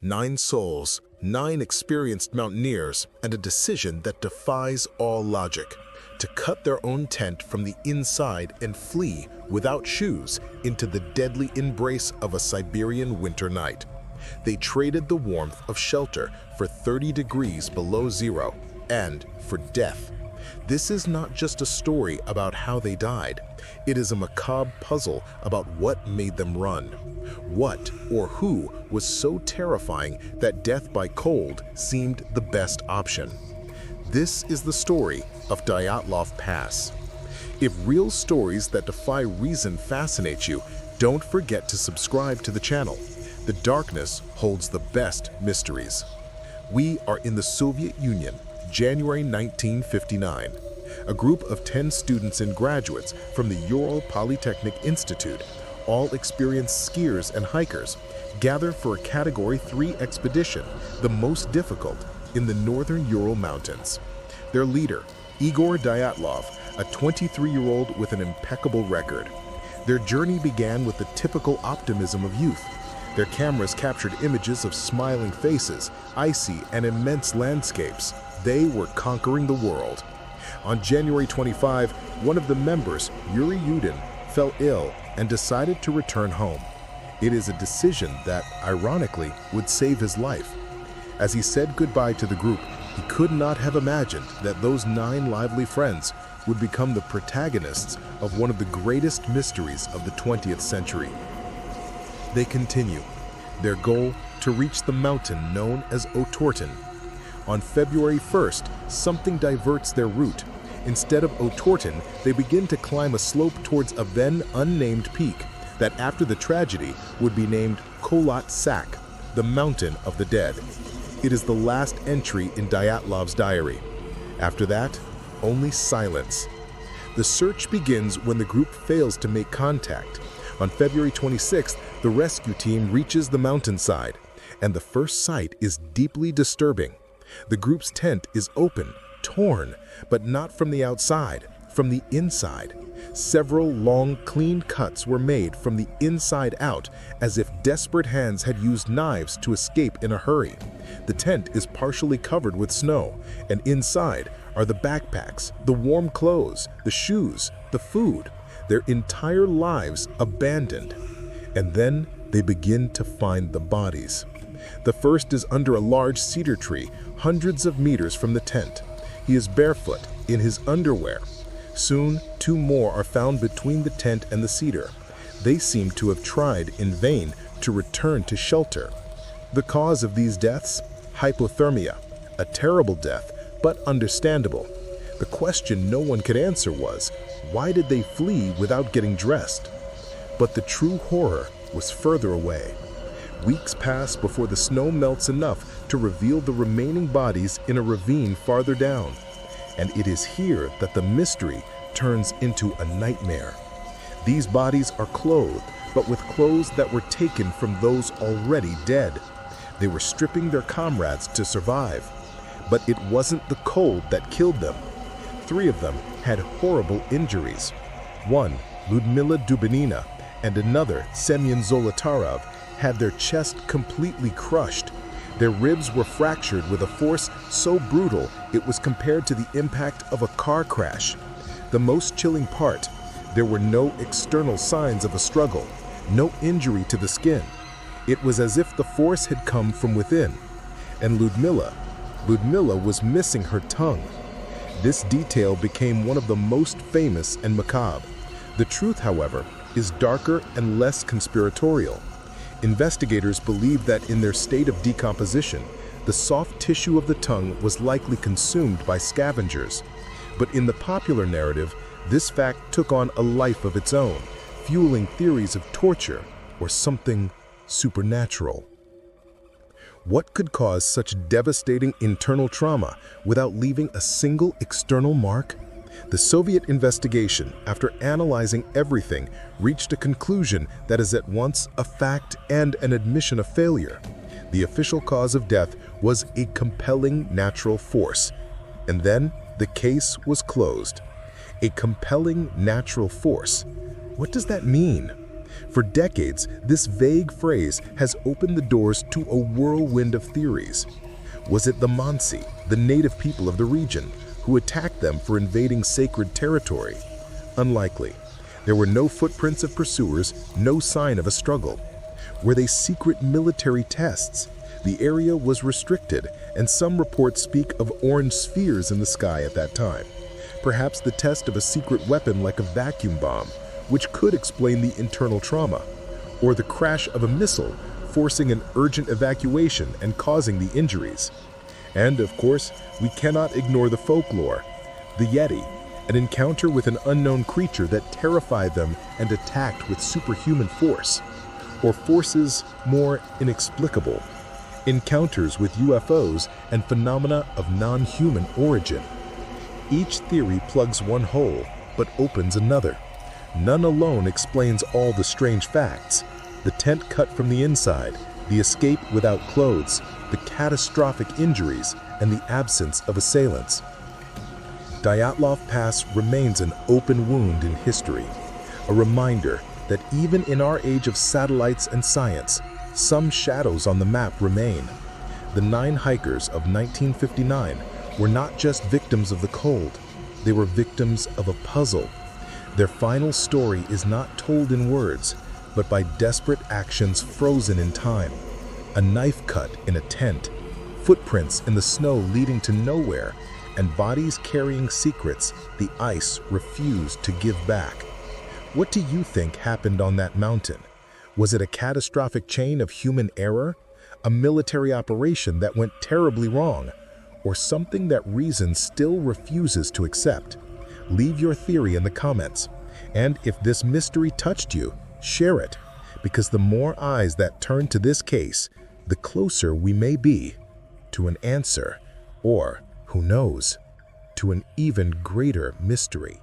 9 souls, 9 experienced mountaineers, and a decision that defies all logic: to cut their own tent from the inside and flee without shoes into the deadly embrace of a Siberian winter night. They traded the warmth of shelter for 30 degrees below zero and for death. This is not just a story about how they died. It is a macabre puzzle about what made them run. What or who was so terrifying that death by cold seemed the best option? This is the story of Dyatlov Pass. If real stories that defy reason fascinate you, don't forget to subscribe to the channel. The darkness holds the best mysteries. We are in the Soviet Union, January 1959. A group of 10 students and graduates from the Ural Polytechnic Institute, all experienced skiers and hikers, gather for a Category 3 expedition, the most difficult in the northern Ural Mountains. Their leader, Igor Dyatlov, a 23-year-old with an impeccable record. Their journey began with the typical optimism of youth. Their cameras captured images of smiling faces, icy and immense landscapes. They were conquering the world. On January 25, one of the members, Yuri Yudin, fell ill and decided to return home. It is a decision that, ironically, would save his life. As he said goodbye to the group, he could not have imagined that those 9 lively friends would become the protagonists of one of the greatest mysteries of the 20th century. They continue, their goal to reach the mountain known as Otorten. On February 1st, something diverts their route. Instead of Otorten, they begin to climb a slope towards a then unnamed peak that after the tragedy would be named Kholat Sak, the Mountain of the Dead. It is the last entry in Dyatlov's diary. After that, only silence. The search begins when the group fails to make contact. On February 26th, the rescue team reaches the mountainside, and the first sight is deeply disturbing. The group's tent is open, torn, but not from the outside, from the inside. Several long, clean cuts were made from the inside out, as if desperate hands had used knives to escape in a hurry. The tent is partially covered with snow, and inside are the backpacks, the warm clothes, the shoes, the food, their entire lives abandoned. And then they begin to find the bodies. The first is under a large cedar tree, hundreds of meters from the tent. He is barefoot, in his underwear. Soon, 2 more are found between the tent and the cedar. They seem to have tried in vain to return to shelter. The cause of these deaths? Hypothermia, a terrible death, but understandable. The question no one could answer was, why did they flee without getting dressed? But the true horror was further away. Weeks pass before the snow melts enough to reveal the remaining bodies in a ravine farther down. And it is here that the mystery turns into a nightmare. These bodies are clothed, but with clothes that were taken from those already dead. They were stripping their comrades to survive. But it wasn't the cold that killed them. 3 of them had horrible injuries. One, Ludmila Dubinina, and another, Semyon Zolotarov, had their chest completely crushed. Their ribs were fractured with a force so brutal it was compared to the impact of a car crash. The most chilling part, there were no external signs of a struggle, no injury to the skin. It was as if the force had come from within. And Ludmila was missing her tongue. This detail became one of the most famous and macabre. The truth, however, is darker and less conspiratorial. Investigators believe that in their state of decomposition, the soft tissue of the tongue was likely consumed by scavengers. But in the popular narrative, this fact took on a life of its own, fueling theories of torture or something supernatural. What could cause such devastating internal trauma without leaving a single external mark? The Soviet investigation, after analyzing everything, reached a conclusion that is at once a fact and an admission of failure. The official cause of death was a compelling natural force. And then the case was closed. A compelling natural force. What does that mean? For decades, this vague phrase has opened the doors to a whirlwind of theories. Was it the Mansi, the native people of the region, who attacked them for invading sacred territory? Unlikely. There were no footprints of pursuers, no sign of a struggle. Were they secret military tests? The area was restricted, and some reports speak of orange spheres in the sky at that time. Perhaps the test of a secret weapon like a vacuum bomb, which could explain the internal trauma, or the crash of a missile forcing an urgent evacuation and causing the injuries. And of course, we cannot ignore the folklore. The Yeti, an encounter with an unknown creature that terrified them and attacked with superhuman force. Or forces more inexplicable, encounters with UFOs and phenomena of non-human origin. Each theory plugs one hole, but opens another. None alone explains all the strange facts. The tent cut from the inside, the escape without clothes, the catastrophic injuries, and the absence of assailants. Dyatlov Pass remains an open wound in history, a reminder that even in our age of satellites and science, some shadows on the map remain. The 9 hikers of 1959 were not just victims of the cold, they were victims of a puzzle. Their final story is not told in words, but by desperate actions frozen in time. A knife cut in a tent, footprints in the snow leading to nowhere, and bodies carrying secrets the ice refused to give back. What do you think happened on that mountain? Was it a catastrophic chain of human error, a military operation that went terribly wrong, or something that reason still refuses to accept? Leave your theory in the comments. And if this mystery touched you, share it, because the more eyes that turn to this case, the closer we may be to an answer, or, who knows, to an even greater mystery.